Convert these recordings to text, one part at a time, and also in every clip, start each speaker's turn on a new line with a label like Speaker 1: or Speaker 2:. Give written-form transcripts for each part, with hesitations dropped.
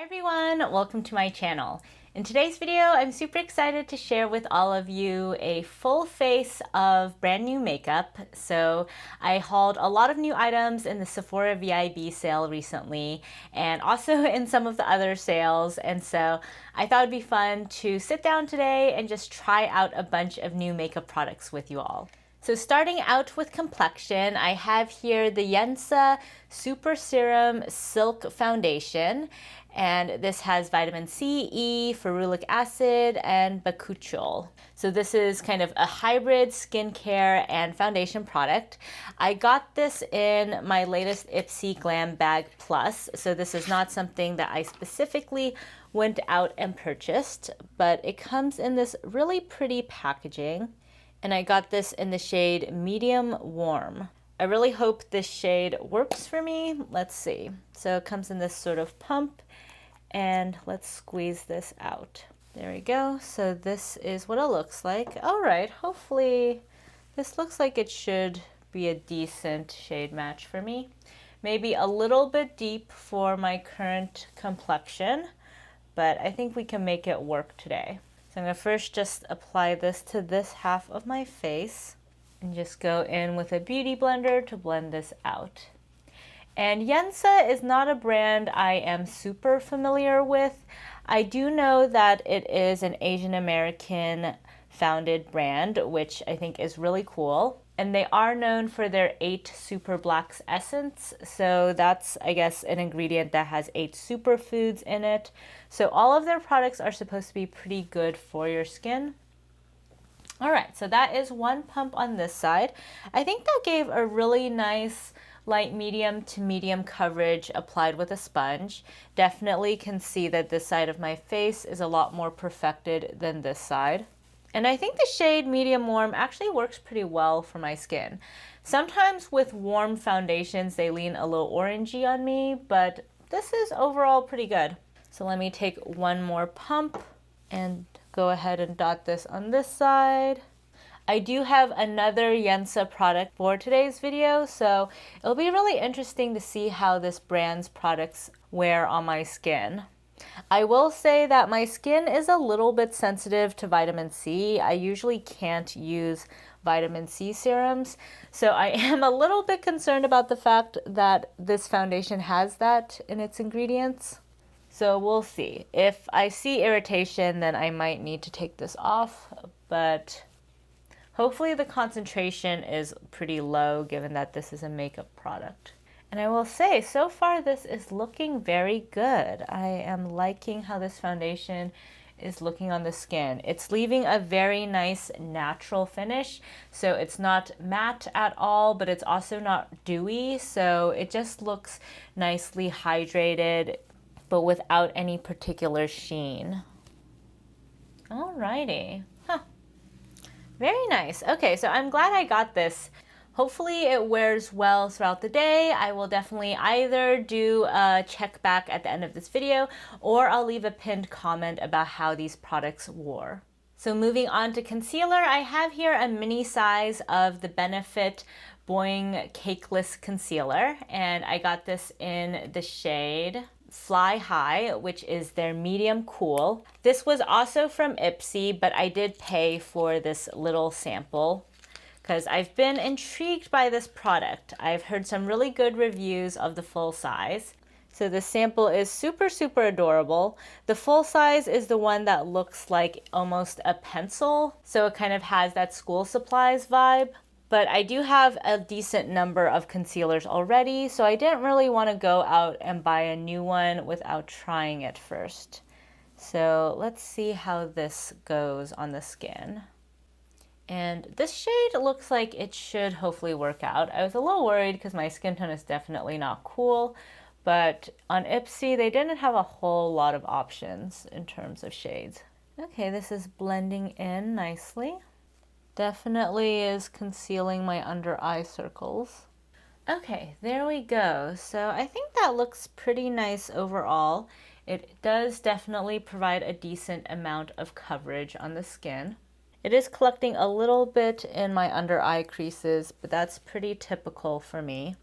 Speaker 1: everyone, welcome to my channel. In today's video, I'm super excited to share with all of you a full face of brand new makeup. So I hauled a lot of new items in the Sephora VIB sale recently and also in some of the other sales. And so I thought it'd be fun to sit down today and just try out a bunch of new makeup products with you all. So starting out with complexion, I have here the Yensa Super Serum Silk Foundation. And this has vitamin C, E, ferulic acid, and bakuchiol. So this is kind of a hybrid skincare and foundation product. I got this in my latest IPSY Glam Bag Plus. So this is not something that I specifically went out and purchased, but it comes in this really pretty packaging. And I got this in the shade Medium Warm. I really hope this shade works for me. Let's see. So it comes in this sort of pump, and let's squeeze this out. There we go. So this is what it looks like. All right, hopefully this looks like it should be a decent shade match for me. Maybe a little bit deep for my current complexion, but I think we can make it work today. So I'm gonna first just apply this to this half of my face and just go in with a beauty blender to blend this out. And Yensa is not a brand I am super familiar with. I do know that it is an Asian American founded brand, which I think is really cool. And they are known for their 8 Super Blacks essence. So that's, I guess, an ingredient that has 8 superfoods in it. So all of their products are supposed to be pretty good for your skin. All right, so that is one pump on this side. I think that gave a really nice light medium to medium coverage applied with a sponge. Definitely can see that this side of my face is a lot more perfected than this side. And I think the shade Medium Warm actually works pretty well for my skin. Sometimes with warm foundations, they lean a little orangey on me, but this is overall pretty good. So let me take one more pump and go ahead and dot this on this side. I do have another Yensa product for today's video, so it'll be really interesting to see how this brand's products wear on my skin. I will say that my skin is a little bit sensitive to vitamin C. I usually can't use vitamin C serums, so I am a little bit concerned about the fact that this foundation has that in its ingredients. So we'll see. If I see irritation, then I might need to take this off, but hopefully the concentration is pretty low given that this is a makeup product. And I will say, so far this is looking very good. I am liking how this foundation is looking on the skin. It's leaving a very nice natural finish. So it's not matte at all, but it's also not dewy. So it just looks nicely hydrated, but without any particular sheen. Alrighty. Very nice. Okay, so I'm glad I got this. Hopefully it wears well throughout the day. I will definitely either do a check back at the end of this video, or I'll leave a pinned comment about how these products wore. So moving on to concealer, I have here a mini size of the Benefit Boi-ing Cakeless Concealer, and I got this in the shade Fly High, which is their medium cool. This was also from IPSY, but I did pay for this little sample because I've been intrigued by this product. I've heard some really good reviews of the full size. So the sample is super, super adorable. The full size is the one that looks like almost a pencil. So it kind of has that school supplies vibe. But I do have a decent number of concealers already, so I didn't really want to go out and buy a new one without trying it first. So let's see how this goes on the skin. And this shade looks like it should hopefully work out. I was a little worried because my skin tone is definitely not cool, but on IPSY they didn't have a whole lot of options in terms of shades. Okay, this is blending in nicely. Definitely is concealing my under eye circles. Okay, there we go. So I think that looks pretty nice overall. It does definitely provide a decent amount of coverage on the skin. It is collecting a little bit in my under eye creases, but that's pretty typical for me.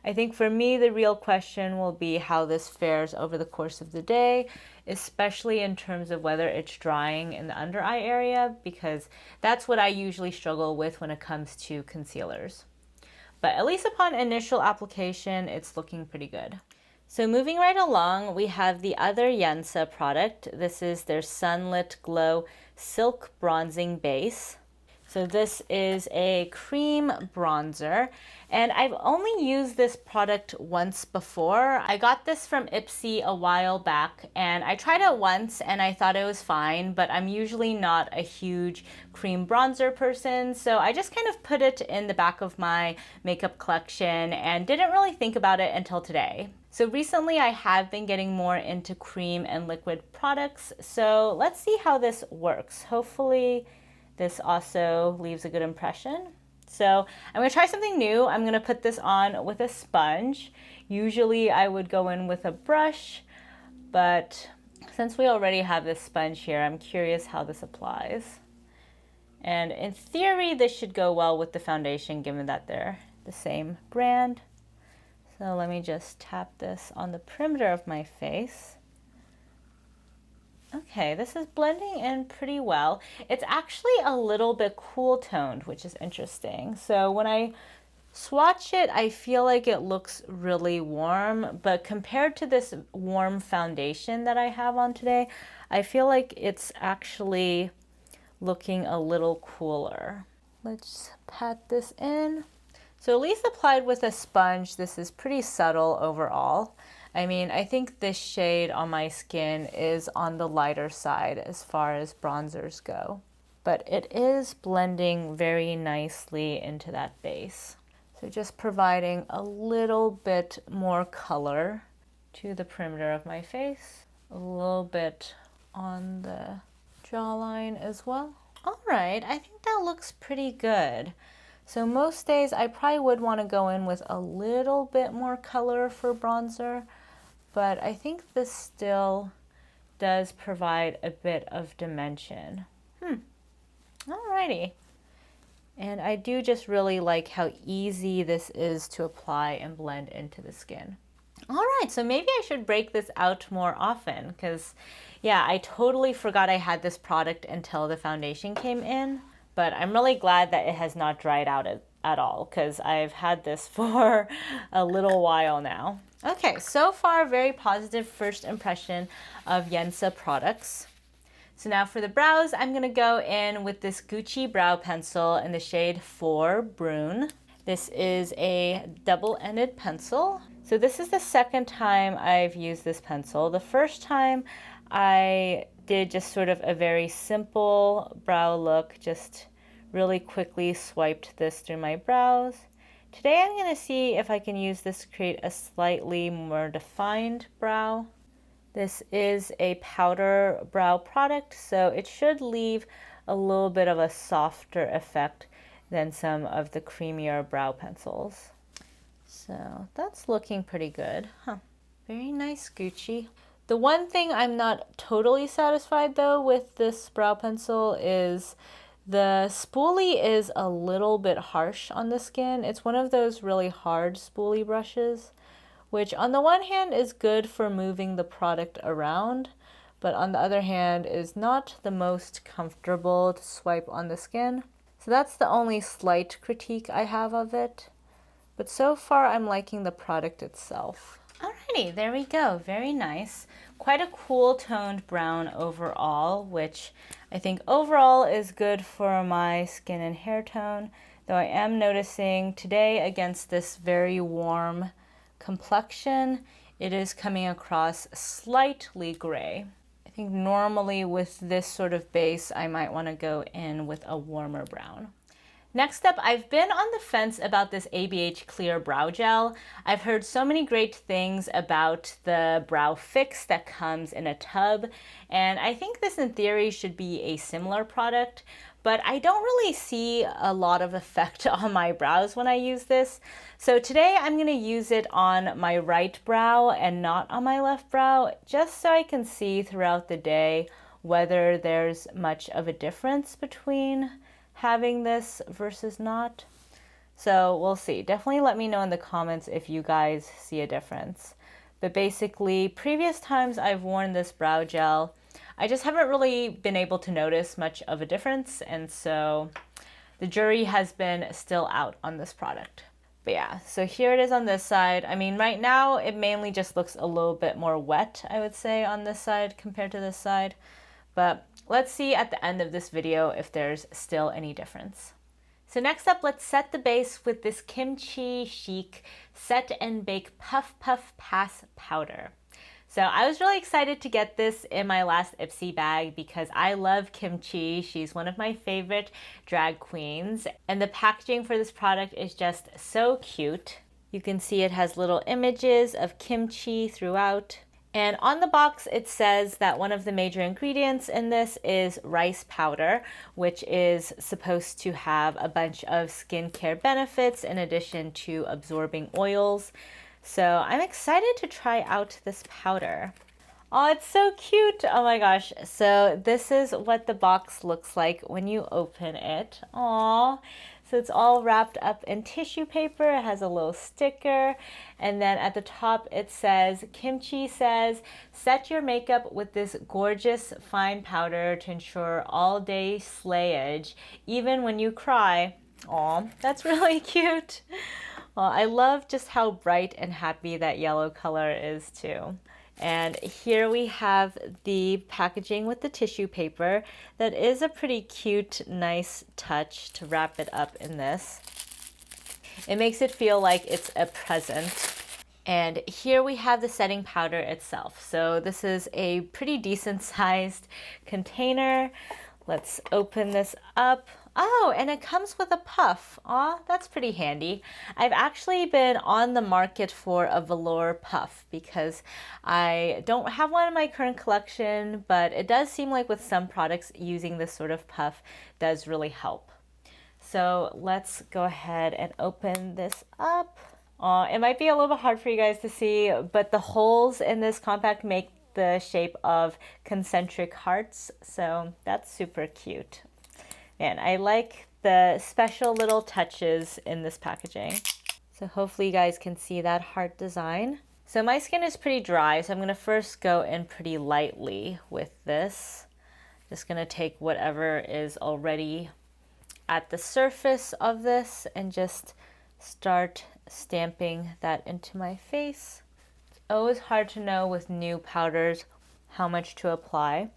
Speaker 1: I think for me, the real question will be how this fares over the course of the day, especially in terms of whether it's drying in the under eye area, because that's what I usually struggle with when it comes to concealers. But at least upon initial application, it's looking pretty good. So moving right along, we have the other Yensa product. This is their Sunlit Glow Silk Bronzing Base. So this is a cream bronzer, and I've only used this product once before. I got this from IPSY a while back, and I tried it once and I thought it was fine, but I'm usually not a huge cream bronzer person, so I just kind of put it in the back of my makeup collection and didn't really think about it until today. So recently I have been getting more into cream and liquid products, so let's see how this works. Hopefully this also leaves a good impression. So I'm gonna try something new. I'm gonna put this on with a sponge. Usually I would go in with a brush, but since we already have this sponge here, I'm curious how this applies. And in theory, this should go well with the foundation given that they're the same brand. So let me just tap this on the perimeter of my face. Okay, this is blending in pretty well. It's actually a little bit cool toned, which is interesting. So when I swatch it, I feel like it looks really warm, but compared to this warm foundation that I have on today, I feel like it's actually looking a little cooler. Let's pat this in. So at least applied with a sponge, this is pretty subtle overall. I mean, I think this shade on my skin is on the lighter side as far as bronzers go, but it is blending very nicely into that base. So just providing a little bit more color to the perimeter of my face, a little bit on the jawline as well. All right, I think that looks pretty good. So most days I probably would want to go in with a little bit more color for bronzer, but I think this still does provide a bit of dimension. Alrighty. And I do just really like how easy this is to apply and blend into the skin. Alright, so maybe I should break this out more often because, yeah, I totally forgot I had this product until the foundation came in, but I'm really glad that it has not dried out at all because I've had this for a little while now. Okay, so far very positive first impression of Yensa products. So now for the brows, I'm gonna go in with this Gucci brow pencil in the shade 4 Brune. This is a double-ended pencil. So this is the second time I've used this pencil. The first time I did just sort of a very simple brow look, just really quickly swiped this through my brows. Today I'm going to see if I can use this to create a slightly more defined brow. This is a powder brow product, so it should leave a little bit of a softer effect than some of the creamier brow pencils. So that's looking pretty good. Very nice, Gucci. The one thing I'm not totally satisfied though with this brow pencil is the spoolie is a little bit harsh on the skin. It's one of those really hard spoolie brushes, which on the one hand is good for moving the product around, but on the other hand is not the most comfortable to swipe on the skin. So that's the only slight critique I have of it. But so far I'm liking the product itself. Alrighty, there we go. Very nice. Quite a cool toned brown overall, which I think overall is good for my skin and hair tone, though I am noticing today against this very warm complexion, it is coming across slightly gray. I think normally with this sort of base, I might want to go in with a warmer brown. Next up, I've been on the fence about this ABH Clear Brow Gel. I've heard so many great things about the brow fix that comes in a tub, and I think this in theory should be a similar product, but I don't really see a lot of effect on my brows when I use this. So today I'm going to use it on my right brow and not on my left brow, just so I can see throughout the day whether there's much of a difference between having this versus not. So we'll see. Definitely let me know in the comments if you guys see a difference. But basically, previous times I've worn this brow gel, I just haven't really been able to notice much of a difference. And so the jury has been still out on this product. But yeah, so here it is on this side. I mean, right now it mainly just looks a little bit more wet, I would say, on this side compared to this side. But let's see at the end of this video if there's still any difference. So next up, let's set the base with this Kimchi Chic Set and Bake Puff Puff Pass Powder. So I was really excited to get this in my last IPSY bag because I love Kimchi. She's one of my favorite drag queens. And the packaging for this product is just so cute. You can see it has little images of kimchi throughout. And on the box, it says that one of the major ingredients in this is rice powder, which is supposed to have a bunch of skincare benefits in addition to absorbing oils. So I'm excited to try out this powder. Oh, it's so cute. Oh my gosh. So this is what the box looks like when you open it. Aww. So it's all wrapped up in tissue paper. It has a little sticker. And then at the top it says, Kimchi says, set your makeup with this gorgeous fine powder to ensure all day slayage, even when you cry. Aw, that's really cute. Well, I love just how bright and happy that yellow color is too. And here we have the packaging with the tissue paper. That is a pretty cute, nice touch to wrap it up in this. It makes it feel like it's a present. And here we have the setting powder itself. So this is a pretty decent sized container. Let's open this up. Oh, and it comes with a puff. Aw, that's pretty handy. I've actually been on the market for a velour puff because I don't have one in my current collection, but it does seem like with some products using this sort of puff does really help. So let's go ahead and open this up. It might be a little bit hard for you guys to see, but the holes in this compact make the shape of concentric hearts, so that's super cute. And I like the special little touches in this packaging. So hopefully you guys can see that heart design. So my skin is pretty dry, so I'm gonna first go in pretty lightly with this. Just gonna take whatever is already at the surface of this and just start stamping that into my face. It's always hard to know with new powders how much to apply.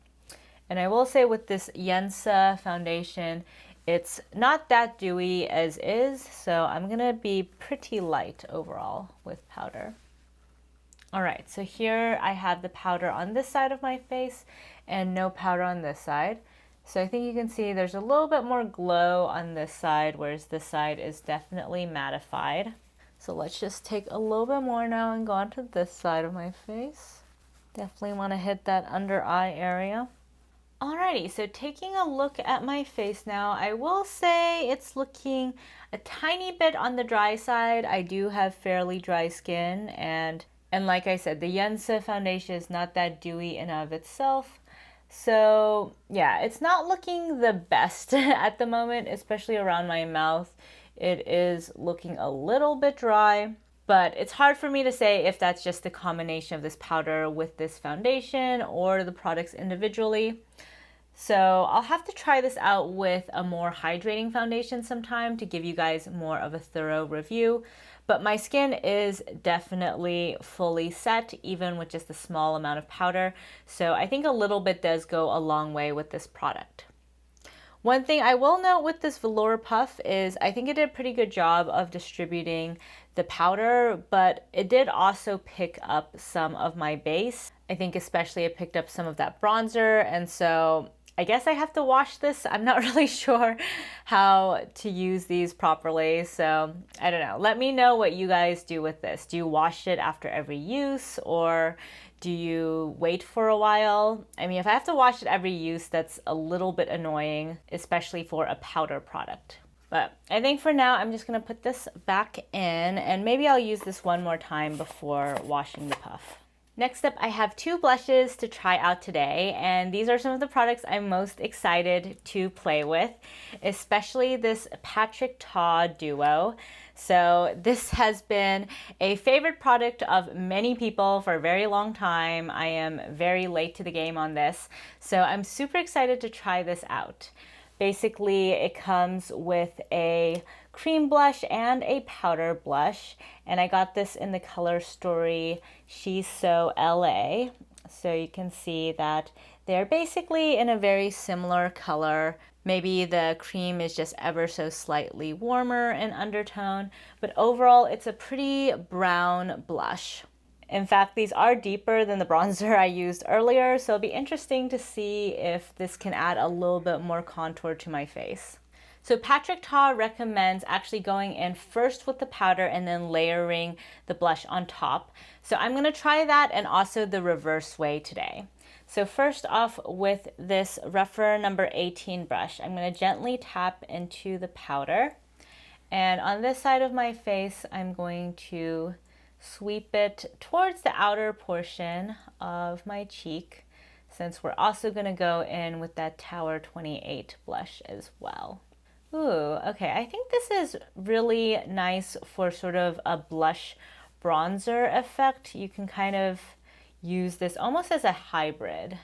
Speaker 1: And I will say with this Yensa foundation, it's not that dewy as is, so I'm gonna be pretty light overall with powder. All right, so here I have the powder on this side of my face and no powder on this side. So I think you can see there's a little bit more glow on this side, whereas this side is definitely mattified. So let's just take a little bit more now and go onto this side of my face. Definitely wanna hit that under eye area. Alrighty, so taking a look at my face now, I will say it's looking a tiny bit on the dry side. I do have fairly dry skin, and like I said, the Yensa foundation is not that dewy in and of itself. So yeah, it's not looking the best at the moment, especially around my mouth. It is looking a little bit dry, but it's hard for me to say if that's just the combination of this powder with this foundation or the products individually. So I'll have to try this out with a more hydrating foundation sometime to give you guys more of a thorough review. But my skin is definitely fully set, even with just a small amount of powder. So I think a little bit does go a long way with this product. One thing I will note with this velour puff is I think it did a pretty good job of distributing the powder, but it did also pick up some of my base. I think especially it picked up some of that bronzer, and so I guess I have to wash this. I'm not really sure how to use these properly, so I don't know. Let me know what you guys do with this. Do you wash it after every use, or do you wait for a while? I mean, if I have to wash it every use, that's a little bit annoying, especially for a powder product. But I think for now, I'm just gonna put this back in, and maybe I'll use this one more time before washing the puff. Next up, I have two blushes to try out today, and these are some of the products I'm most excited to play with, especially this Patrick Ta duo. So this has been a favorite product of many people for a very long time. I am very late to the game on this, so I'm super excited to try this out. Basically, it comes with a cream blush and a powder blush, and I got this in the color story She's So LA. So you can see that they're basically in a very similar color. Maybe the cream is just ever so slightly warmer in undertone, but overall it's a pretty brown blush. In fact, these are deeper than the bronzer I used earlier, so it'll be interesting to see if this can add a little bit more contour to my face. So Patrick Ta recommends actually going in first with the powder and then layering the blush on top. So I'm going to try that and also the reverse way today. So first off, with this rougher number 18 brush, I'm going to gently tap into the powder. And on this side of my face, I'm going to sweep it towards the outer portion of my cheek, since we're also going to go in with that Tower 28 blush as well. Ooh, okay, I think this is really nice for sort of a blush bronzer effect. You can kind of use this almost as a hybrid.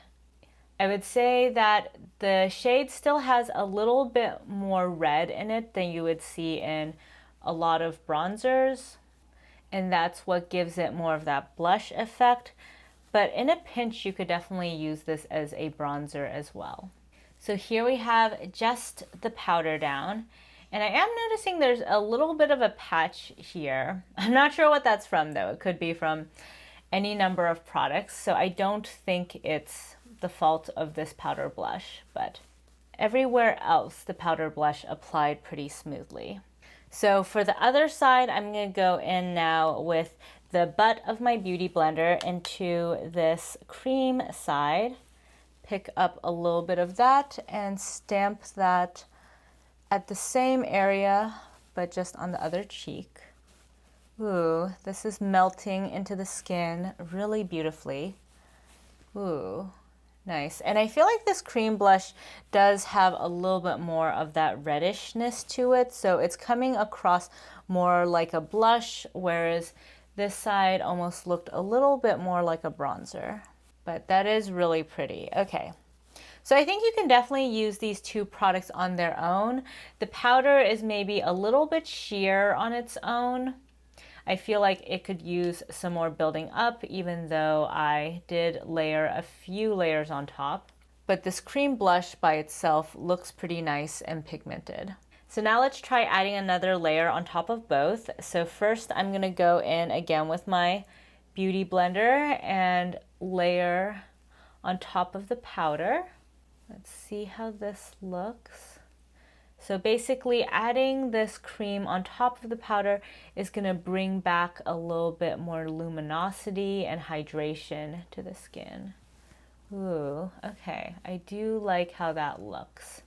Speaker 1: I would say that the shade still has a little bit more red in it than you would see in a lot of bronzers, and that's what gives it more of that blush effect. But in a pinch, you could definitely use this as a bronzer as well. So here we have just the powder down, and I am noticing there's a little bit of a patch here. I'm not sure what that's from though. It could be from any number of products, so I don't think it's the fault of this powder blush, but everywhere else the powder blush applied pretty smoothly. So for the other side, I'm going to go in now with the butt of my beauty blender into this cream side. Pick up a little bit of that and stamp that at the same area, but just on the other cheek. Ooh, this is melting into the skin really beautifully. Ooh, nice. And I feel like this cream blush does have a little bit more of that reddishness to it, so it's coming across more like a blush, whereas this side almost looked a little bit more like a bronzer. But that is really pretty. Okay, so I think you can definitely use these two products on their own. The powder is maybe a little bit sheer on its own. I feel like it could use some more building up, even though I did layer a few layers on top. But this cream blush by itself looks pretty nice and pigmented. So now let's try adding another layer on top of both. So first I'm gonna go in again with my beauty blender and layer on top of the powder. Let's see how this looks. So basically adding this cream on top of the powder is going to bring back a little bit more luminosity and hydration to the skin. Ooh, okay. I do like how that looks.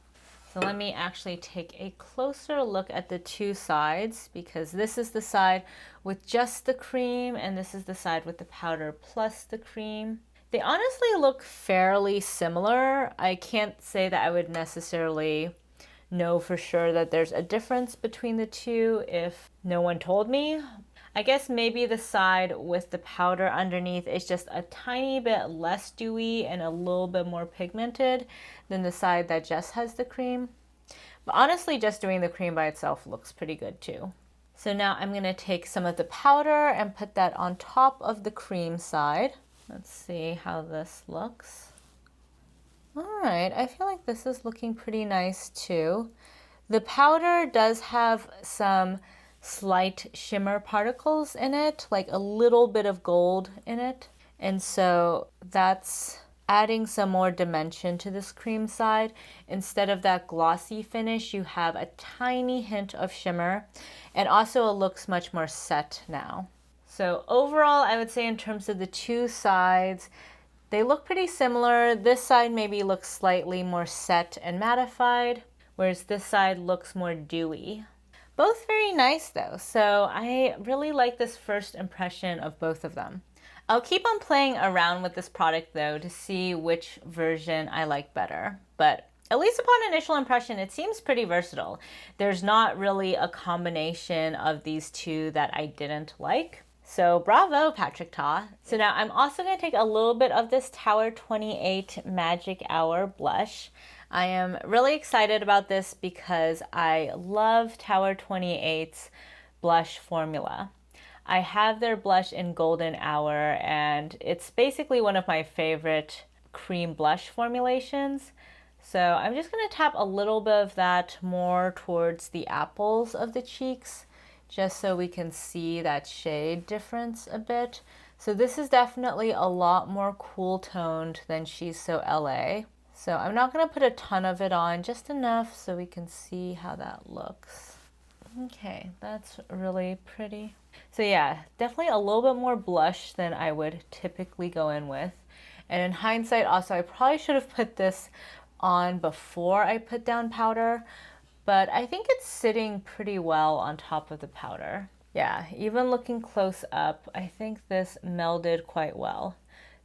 Speaker 1: So let me actually take a closer look at the two sides, because this is the side with just the cream and this is the side with the powder plus the cream. They honestly look fairly similar. I can't say that I would necessarily know for sure that there's a difference between the two if no one told me. I guess maybe the side with the powder underneath is just a tiny bit less dewy and a little bit more pigmented than the side that just has the cream. But honestly, just doing the cream by itself looks pretty good too. So now I'm going to take some of the powder and put that on top of the cream side. Let's see how this looks. All right, I feel like this is looking pretty nice too. The powder does have some slight shimmer particles in it, like a little bit of gold in it. And so that's adding some more dimension to this cream side. Instead of that glossy finish, you have a tiny hint of shimmer, and also it looks much more set now. So overall, I would say in terms of the two sides, they look pretty similar. This side maybe looks slightly more set and mattified, whereas this side looks more dewy. Both very nice though, so I really like this first impression of both of them. I'll keep on playing around with this product though to see which version I like better. But at least upon initial impression, it seems pretty versatile. There's not really a combination of these two that I didn't like. So bravo, Patrick Ta. So now I'm also going to take a little bit of this Tower28 Magic Hour blush. I am really excited about this because I love Tower28's blush formula. I have their blush in Golden Hour, and it's basically one of my favorite cream blush formulations. So I'm just going to tap a little bit of that more towards the apples of the cheeks, just so we can see that shade difference a bit. So this is definitely a lot more cool toned than She's So LA. So I'm not going to put a ton of it on, just enough so we can see how that looks. Okay, that's really pretty. So yeah, definitely a little bit more blush than I would typically go in with. And in hindsight also, I probably should have put this on before I put down powder, but I think it's sitting pretty well on top of the powder. Yeah, even looking close up, I think this melded quite well.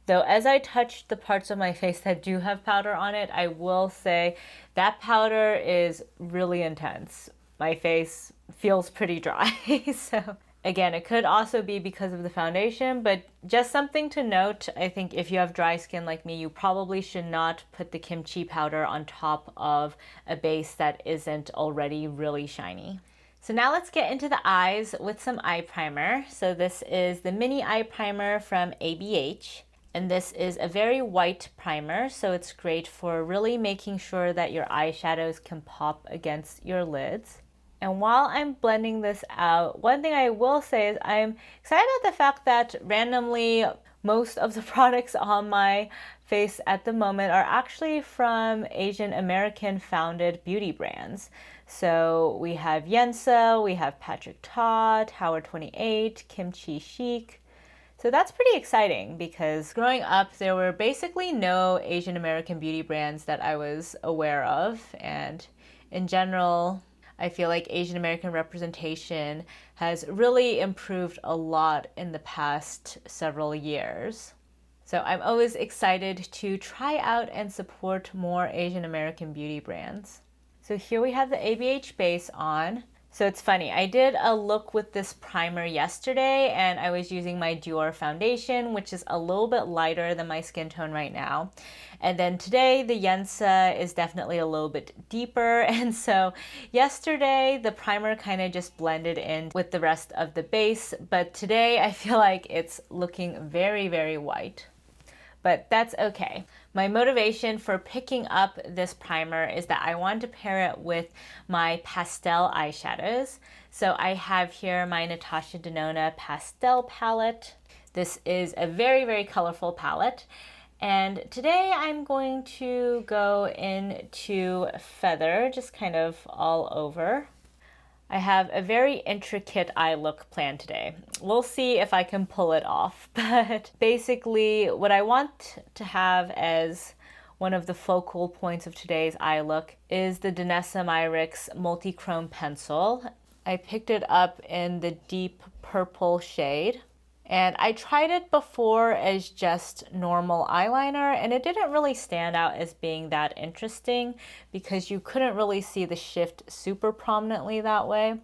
Speaker 1: Though as I touched the parts of my face that do have powder on it, I will say that powder is really intense. My face feels pretty dry. So again, it could also be because of the foundation, but just something to note, I think if you have dry skin like me, you probably should not put the kimchi powder on top of a base that isn't already really shiny. So now let's get into the eyes with some eye primer. So this is the Mini Eye Primer from ABH. And this is a very white primer, so it's great for really making sure that your eyeshadows can pop against your lids. And while I'm blending this out, one thing I will say is I'm excited about the fact that randomly most of the products on my face at the moment are actually from Asian American founded beauty brands. So we have Yensa, we have Patrick Ta, Tower28, Kimchi Chic. So that's pretty exciting because growing up, there were basically no Asian American beauty brands that I was aware of. And in general, I feel like Asian American representation has really improved a lot in the past several years. So I'm always excited to try out and support more Asian American beauty brands. So here we have the ABH base on. So it's funny, I did a look with this primer yesterday and I was using my Dior foundation, which is a little bit lighter than my skin tone right now. And then today the Yensa is definitely a little bit deeper. And so yesterday the primer kind of just blended in with the rest of the base. But today I feel like it's looking very, very white. But that's okay. My motivation for picking up this primer is that I wanted to pair it with my pastel eyeshadows. So I have here my Natasha Denona pastel palette. This is a very, very colorful palette. And today I'm going to go into Feather, just kind of all over. I have a very intricate eye look planned today. We'll see if I can pull it off, but basically what I want to have as one of the focal points of today's eye look is the Danessa Myricks Multi-Chrome Pencil. I picked it up in the deep purple shade. And I tried it before as just normal eyeliner, and it didn't really stand out as being that interesting because you couldn't really see the shift super prominently that way.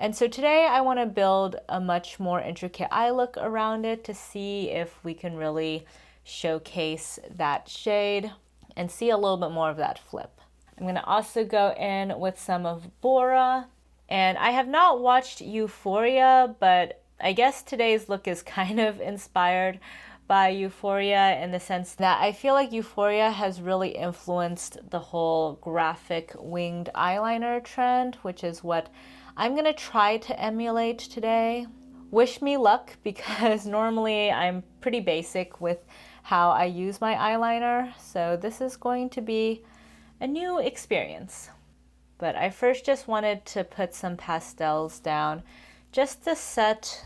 Speaker 1: And so today I want to build a much more intricate eye look around it to see if we can really showcase that shade and see a little bit more of that flip. I'm going to also go in with some of Bora. And I have not watched Euphoria, but I guess today's look is kind of inspired by Euphoria in the sense that I feel like Euphoria has really influenced the whole graphic winged eyeliner trend, which is what I'm gonna try to emulate today. Wish me luck, because normally I'm pretty basic with how I use my eyeliner, so this is going to be a new experience. But I first just wanted to put some pastels down just to set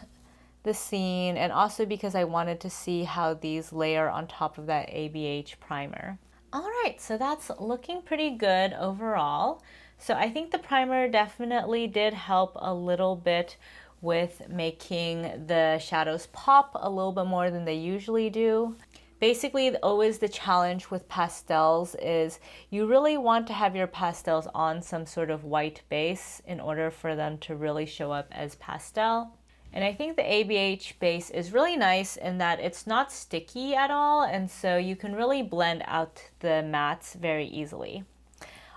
Speaker 1: the scene, and also because I wanted to see how these layer on top of that ABH primer. All right, so that's looking pretty good overall. So I think the primer definitely did help a little bit with making the shadows pop a little bit more than they usually do. Basically, always the challenge with pastels is you really want to have your pastels on some sort of white base in order for them to really show up as pastel. And I think the ABH base is really nice in that it's not sticky at all, and so you can really blend out the mattes very easily.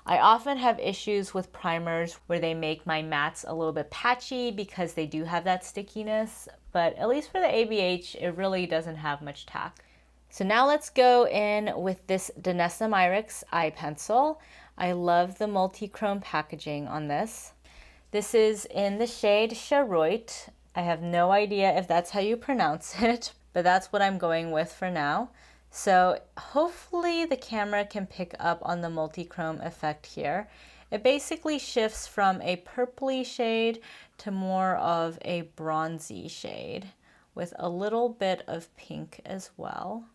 Speaker 1: I often have issues with primers where they make my mattes a little bit patchy because they do have that stickiness, but at least for the ABH, it really doesn't have much tack. So now let's go in with this Danessa Myricks eye pencil. I love the multi-chrome packaging on this. This is in the shade Charoite. I have no idea if that's how you pronounce it, but that's what I'm going with for now. So hopefully the camera can pick up on the multi-chrome effect here. It basically shifts from a purpley shade to more of a bronzy shade with a little bit of pink as well.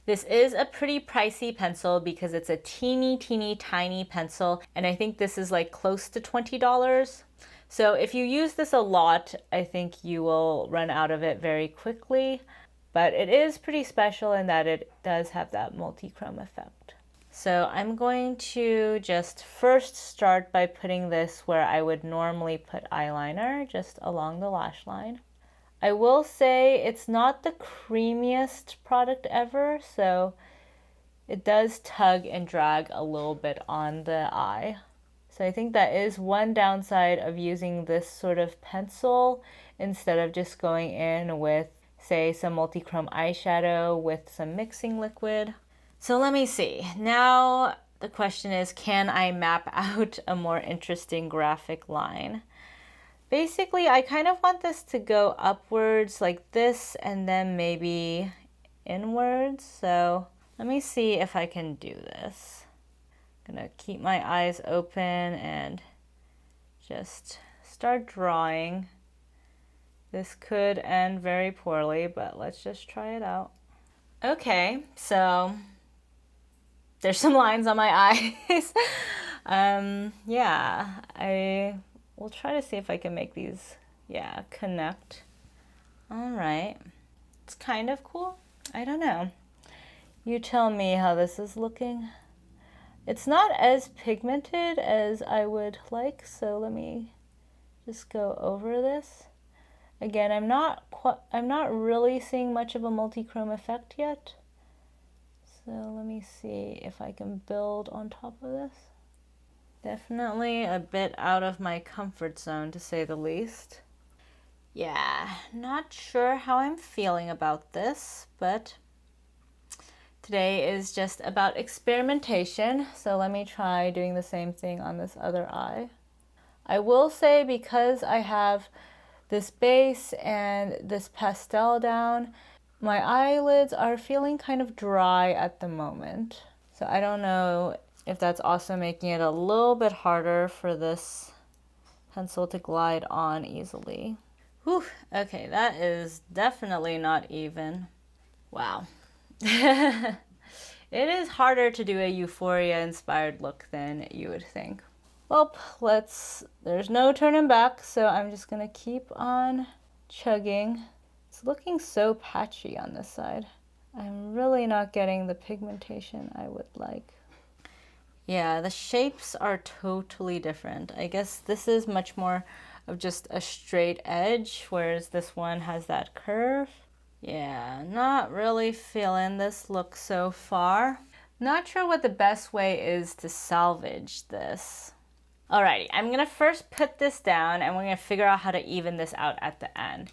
Speaker 1: This is a pretty pricey pencil because it's a teeny tiny pencil, and I think this is like close to $20. So if you use this a lot, I think you will run out of it very quickly, but it is pretty special in that it does have that multi-chrome effect. So I'm going to just first start by putting this where I would normally put eyeliner, just along the lash line. I will say it's not the creamiest product ever, so it does tug and drag a little bit on the eye. So I think that is one downside of using this sort of pencil instead of just going in with, say, some multi-chrome eyeshadow with some mixing liquid. So let me see. Now the question is, can I map out a more interesting graphic line? Basically, I kind of want this to go upwards like this and then maybe inwards. So let me see if I can do this. Gonna keep my eyes open and just start drawing. This could end very poorly, but let's just try it out. Okay, so there's some lines on my eyes. Yeah, I will try to see if I can make these, connect. All right, it's kind of cool. I don't know. You tell me how this is looking. It's not as pigmented as I would like, so let me just go over this. Again, I'm not really seeing much of a multi-chrome effect yet. So let me see if I can build on top of this. Definitely a bit out of my comfort zone, to say the least. Yeah, not sure how I'm feeling about this, but today is just about experimentation, so let me try doing the same thing on this other eye. I will say, because I have this base and this pastel down, my eyelids are feeling kind of dry at the moment. So I don't know if that's also making it a little bit harder for this pencil to glide on easily. Whew, okay, that is definitely not even. Wow. It is harder to do a Euphoria inspired look than you would think. Well, there's no turning back, so I'm just gonna keep on chugging. It's looking so patchy on this side. I'm really not getting the pigmentation I would like. Yeah, the shapes are totally different. I guess this is much more of just a straight edge, whereas this one has that curve. Yeah, not really feeling this look so far. Not sure what the best way is to salvage this. Alrighty, I'm gonna first put this down and we're gonna figure out how to even this out at the end.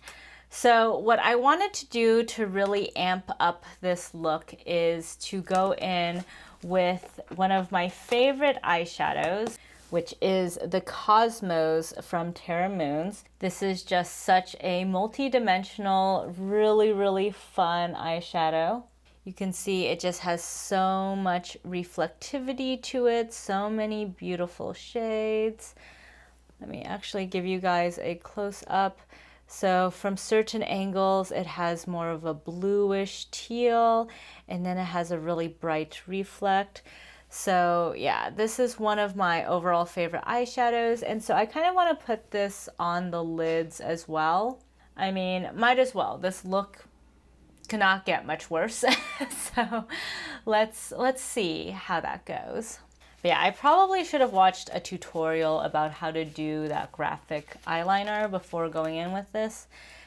Speaker 1: So what I wanted to do to really amp up this look is to go in with one of my favorite eyeshadows, which is the Cosmos from Terra. This is just such a multi-dimensional, really fun eyeshadow. You can see it just has so much reflectivity to it, so many beautiful shades. Let me actually give you guys a close-up. So from certain angles, it has more of a bluish teal, and then it has a really bright reflect. So yeah, this is one of my overall favorite eyeshadows, and so I kind of want to put this on the lids as well. I mean, might as well. This look cannot get much worse. So let's see how that goes. But yeah, I probably should have watched a tutorial about how to do that graphic eyeliner before going in with this.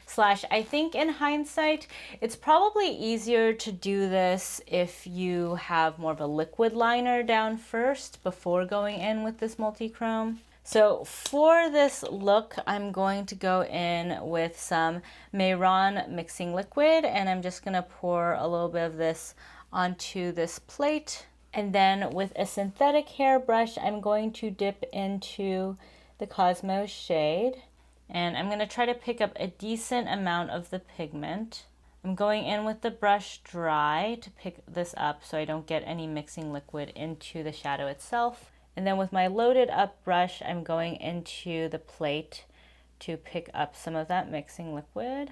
Speaker 1: Slash, I think in hindsight, it's probably easier to do this if you have more of a liquid liner down first before going in with this multi-chrome. So for this look, I'm going to go in with some Mehron mixing liquid, and I'm just gonna pour a little bit of this onto this plate. And then with a synthetic hairbrush, I'm going to dip into the Cosmos shade. And I'm gonna try to pick up a decent amount of the pigment. I'm going in with the brush dry to pick this up so I don't get any mixing liquid into the shadow itself. And then with my loaded up brush, I'm going into the plate to pick up some of that mixing liquid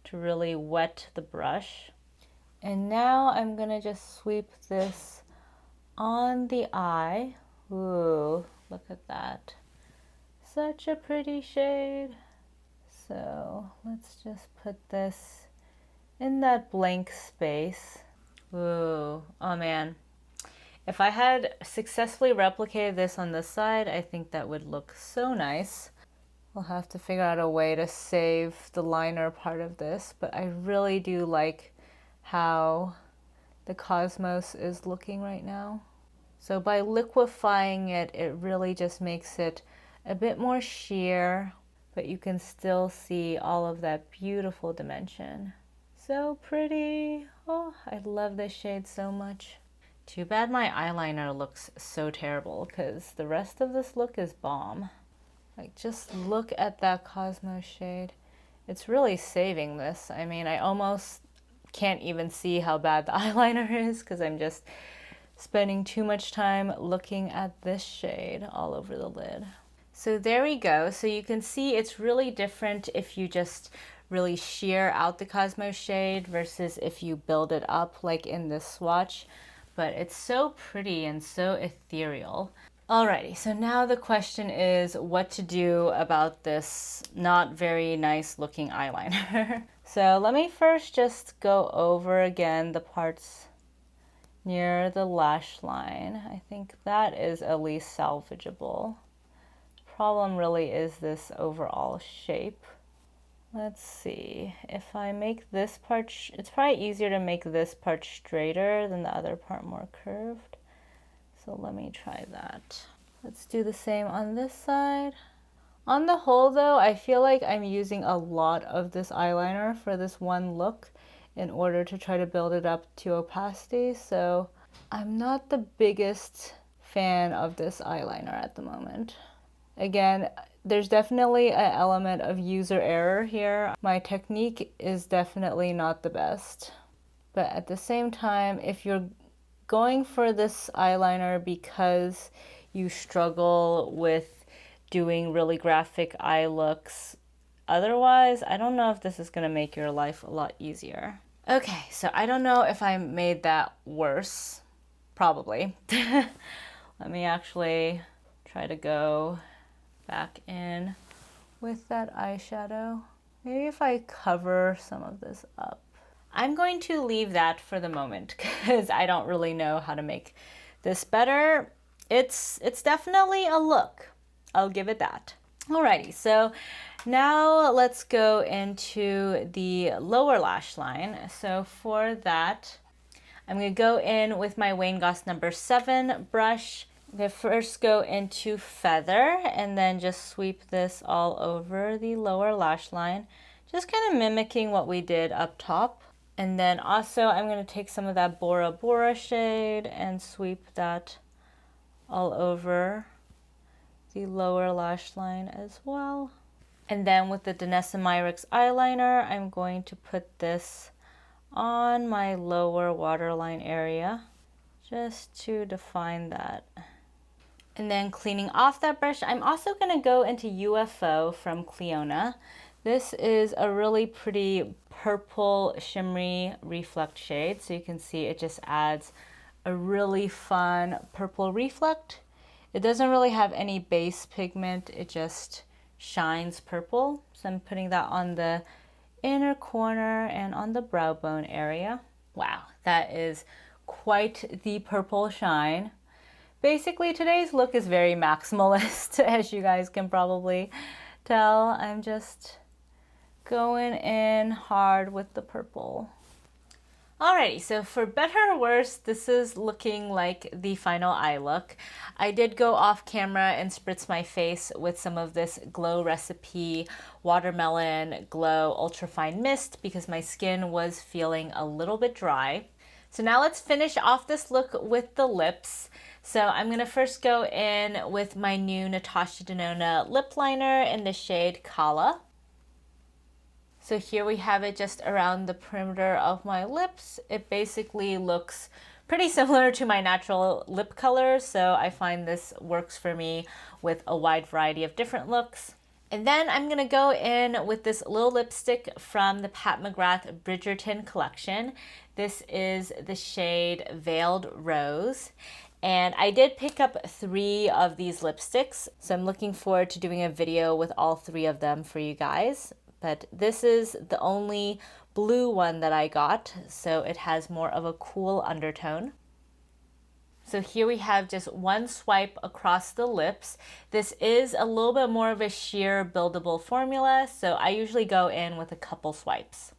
Speaker 1: to really wet the brush. And now I'm gonna just sweep this on the eye. Ooh, look at that. Such a pretty shade. So let's just put this in that blank space. Ooh, oh man. If I had successfully replicated this on this side, I think that would look so nice. We'll have to figure out a way to save the liner part of this, but I really do like how the Cosmos is looking right now. So by liquefying it, it really just makes it a bit more sheer, but you can still see all of that beautiful dimension. So pretty. Oh, I love this shade so much. Too bad my eyeliner looks so terrible because the rest of this look is bomb. Like, just look at that Cosmos shade. It's really saving this. I mean, I almost can't even see how bad the eyeliner is because I'm just spending too much time looking at this shade all over the lid. So there we go. So you can see it's really different if you just really sheer out the Cosmos shade versus if you build it up like in this swatch. But it's so pretty and so ethereal. Alrighty, so now the question is what to do about this not very nice looking eyeliner. So let me first just go over again the parts near the lash line. I think that is at least salvageable. Problem really is this overall shape. Let's see, if I make this part, it's probably easier to make this part straighter than the other part more curved. So let me try that. Let's do the same on this side. On the whole though, I feel like I'm using a lot of this eyeliner for this one look in order to try to build it up to opacity. So I'm not the biggest fan of this eyeliner at the moment. Again, there's definitely an element of user error here. My technique is definitely not the best. But at the same time, if you're going for this eyeliner because you struggle with doing really graphic eye looks, otherwise, I don't know if this is gonna make your life a lot easier. Okay, so I don't know if I made that worse. Probably. Let me actually try to go back in with that eyeshadow. Maybe if I cover some of this up. I'm going to leave that for the moment because I don't really know how to make this better. It's definitely a look. I'll give it that. Alrighty, so now let's go into the lower lash line. So for that, I'm going to go in with my Wayne Goss number 7 brush. I'm going to first go into Feather and then just sweep this all over the lower lash line, just kind of mimicking what we did up top. And then also I'm going to take some of that Bora Bora shade and sweep that all over the lower lash line as well. And then with the Danessa Myricks eyeliner, I'm going to put this on my lower waterline area just to define that. And then cleaning off that brush, I'm also going to go into UFO from Clionadh. This is a really pretty purple shimmery reflect shade. So you can see it just adds a really fun purple reflect. It doesn't really have any base pigment, it just shines purple. So I'm putting that on the inner corner and on the brow bone area. Wow, that is quite the purple shine. Basically, today's look is very maximalist, as you guys can probably tell. I'm just going in hard with the purple. Alrighty, so for better or worse, this is looking like the final eye look. I did go off camera and spritz my face with some of this Glow Recipe Watermelon Glow Ultrafine Mist because my skin was feeling a little bit dry. So now let's finish off this look with the lips. So I'm going to first go in with my new Natasha Denona lip liner in the shade Calla. So here we have it just around the perimeter of my lips. It basically looks pretty similar to my natural lip color, so I find this works for me with a wide variety of different looks. And then I'm gonna go in with this little lipstick from the Pat McGrath Bridgerton collection. This is the shade Veiled Rose. And I did pick up 3 of these lipsticks, so I'm looking forward to doing a video with all 3 of them for you guys. But this is the only blue one that I got, so it has more of a cool undertone. So here we have just one swipe across the lips. This is a little bit more of a sheer buildable formula, so I usually go in with a couple swipes.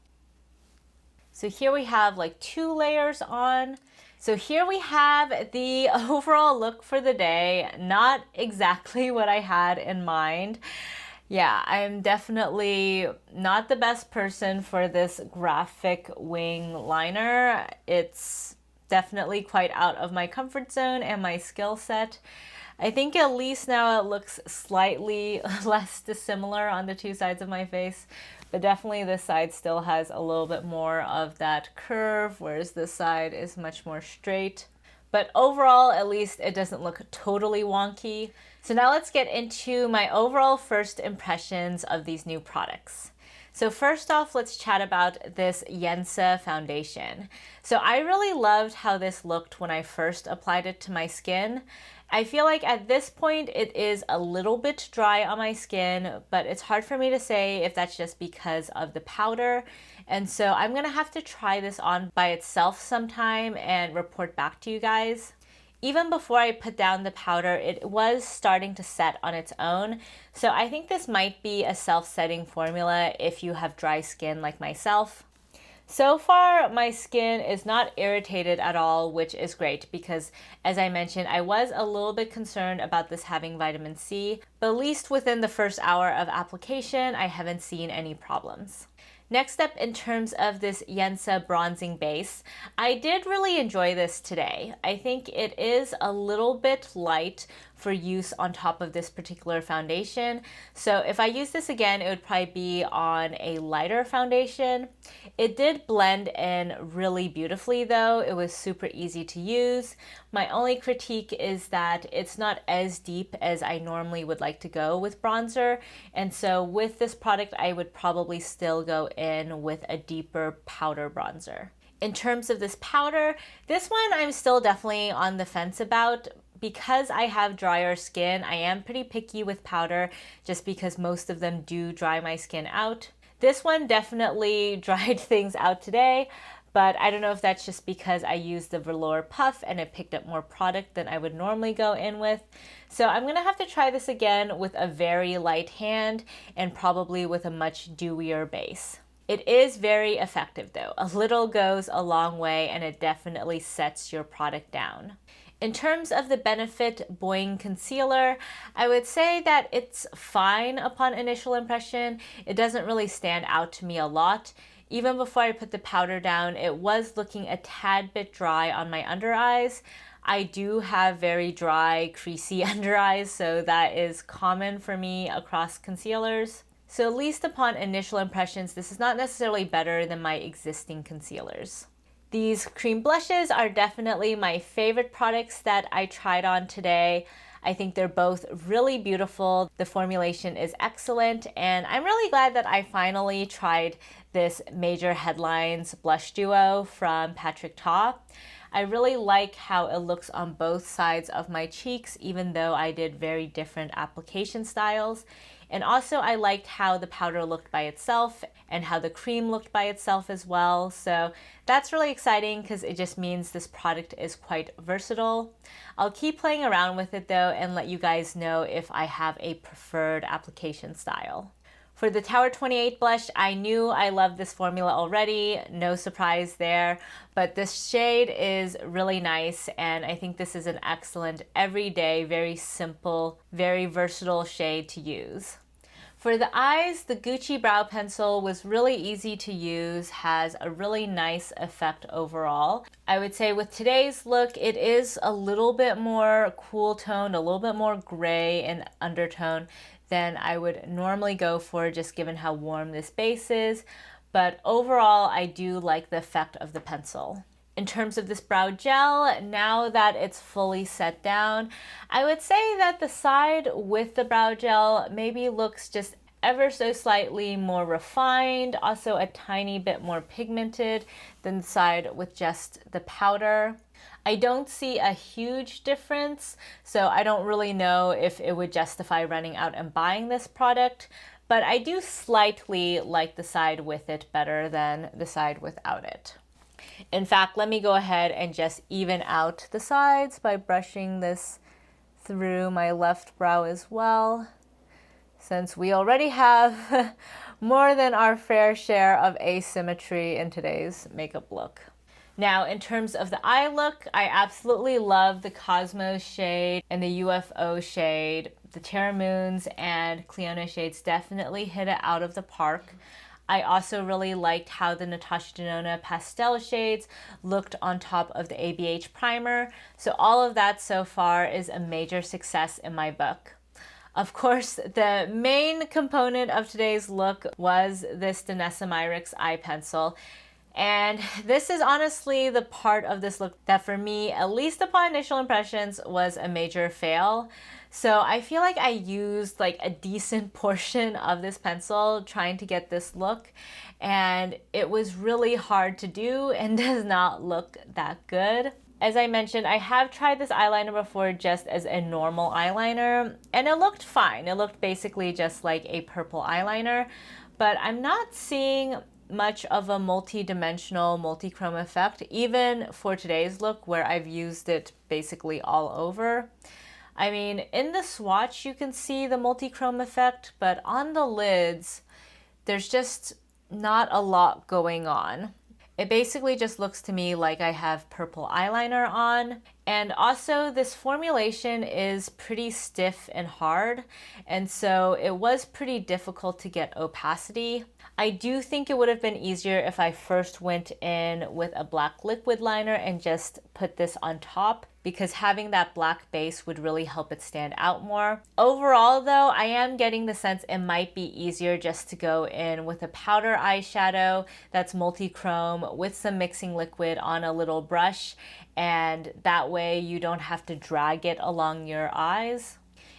Speaker 1: So here we have like 2 layers on. So here we have the overall look for the day. Not exactly what I had in mind. Yeah, I'm definitely not the best person for this graphic wing liner. It's definitely quite out of my comfort zone and my skill set. I think at least now it looks slightly less dissimilar on the 2 sides of my face, but definitely this side still has a little bit more of that curve, whereas this side is much more straight. But overall, at least it doesn't look totally wonky. So now let's get into my overall first impressions of these new products. So first off, let's chat about this Yensa foundation. So I really loved how this looked when I first applied it to my skin. I feel like at this point it is a little bit dry on my skin, but it's hard for me to say if that's just because of the powder. And so I'm gonna have to try this on by itself sometime and report back to you guys. Even before I put down the powder, it was starting to set on its own. So I think this might be a self-setting formula if you have dry skin like myself. So far, my skin is not irritated at all, which is great because, as I mentioned, I was a little bit concerned about this having vitamin C, but at least within the first hour of application, I haven't seen any problems. Next up, in terms of this Yensa bronzing base, I did really enjoy this today. I think it is a little bit light for use on top of this particular foundation. So if I use this again, it would probably be on a lighter foundation. It did blend in really beautifully though. It was super easy to use. My only critique is that it's not as deep as I normally would like to go with bronzer. And so with this product, I would probably still go in with a deeper powder bronzer. In terms of this powder, this one I'm still definitely on the fence about. Because I have drier skin, I am pretty picky with powder just because most of them do dry my skin out. This one definitely dried things out today, but I don't know if that's just because I used the velour puff and it picked up more product than I would normally go in with. So I'm gonna have to try this again with a very light hand and probably with a much dewier base. It is very effective though. A little goes a long way and it definitely sets your product down. In terms of the Benefit Boi-ing Concealer, I would say that it's fine upon initial impression. It doesn't really stand out to me a lot. Even before I put the powder down, it was looking a tad bit dry on my under eyes. I do have very dry, creasy under eyes, so that is common for me across concealers. So at least upon initial impressions, this is not necessarily better than my existing concealers. These cream blushes are definitely my favorite products that I tried on today. I think they're both really beautiful. The formulation is excellent, and I'm really glad that I finally tried this Major Headlines blush duo from Patrick Ta. I really like how it looks on both sides of my cheeks, even though I did very different application styles. And also I liked how the powder looked by itself and how the cream looked by itself as well. So that's really exciting because it just means this product is quite versatile. I'll keep playing around with it though and let you guys know if I have a preferred application style. For the Tower28 blush, I knew I loved this formula already, no surprise there, but this shade is really nice and I think this is an excellent everyday, very simple, very versatile shade to use. For the eyes, the Gucci brow pencil was really easy to use, has a really nice effect overall. I would say with today's look, it is a little bit more cool toned, a little bit more gray and undertone than I would normally go for, just given how warm this base is. But overall, I do like the effect of the pencil. In terms of this brow gel, now that it's fully set down, I would say that the side with the brow gel maybe looks just ever so slightly more refined, also a tiny bit more pigmented than the side with just the powder. I don't see a huge difference, so I don't really know if it would justify running out and buying this product, but I do slightly like the side with it better than the side without it. In fact, let me go ahead and just even out the sides by brushing this through my left brow as well, since we already have more than our fair share of asymmetry in today's makeup look. Now, in terms of the eye look, I absolutely love the Cosmos shade and the UFO shade. The Terra Moons and Clionadh shades definitely hit it out of the park. I also really liked how the Natasha Denona Pastel shades looked on top of the ABH Primer. So all of that so far is a major success in my book. Of course, the main component of today's look was this Danessa Myricks eye pencil. And this is honestly the part of this look that for me, at least upon initial impressions, was a major fail. So I feel like I used like a decent portion of this pencil trying to get this look, and it was really hard to do and does not look that good. As I mentioned, I have tried this eyeliner before just as a normal eyeliner, and it looked fine. It looked basically just like a purple eyeliner, but I'm not seeing much of a multi-dimensional, multi-chrome effect, even for today's look where I've used it basically all over. I mean, in the swatch you can see the multi-chrome effect, but on the lids, there's just not a lot going on. It basically just looks to me like I have purple eyeliner on. And also this formulation is pretty stiff and hard, and so it was pretty difficult to get opacity. I do think it would have been easier if I first went in with a black liquid liner and just put this on top, because having that black base would really help it stand out more. Overall though, I am getting the sense it might be easier just to go in with a powder eyeshadow that's multi-chrome with some mixing liquid on a little brush, and that way you don't have to drag it along your eyes.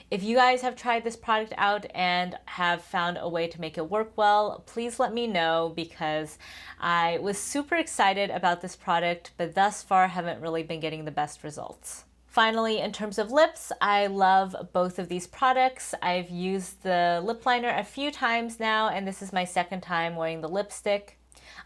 Speaker 1: If you guys have tried this product out and have found a way to make it work well, please let me know, because I was super excited about this product, but thus far haven't really been getting the best results. Finally, in terms of lips, I love both of these products. I've used the lip liner a few times now, and this is my second time wearing the lipstick.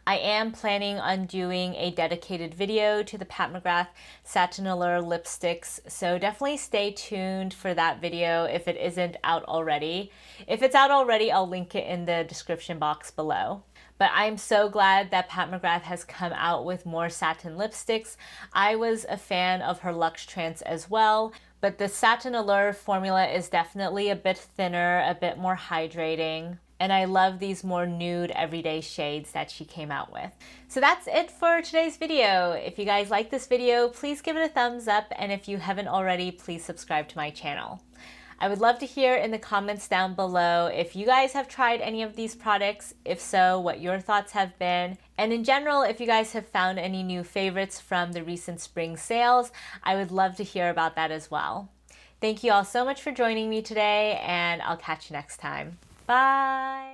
Speaker 1: I am planning on doing a dedicated video to the Pat McGrath SatinAllure lipsticks, so definitely stay tuned for that video if it isn't out already. If it's out already, I'll link it in the description box below. But I'm so glad that Pat McGrath has come out with more satin lipsticks. I was a fan of her Luxe Trance as well, but the SatinAllure formula is definitely a bit thinner, a bit more hydrating. And I love these more nude everyday shades that she came out with. So that's it for today's video. If you guys like this video, please give it a thumbs up, and if you haven't already, please subscribe to my channel. I would love to hear in the comments down below if you guys have tried any of these products, if so, what your thoughts have been. And in general, if you guys have found any new favorites from the recent spring sales, I would love to hear about that as well. Thank you all so much for joining me today, and I'll catch you next time. Bye!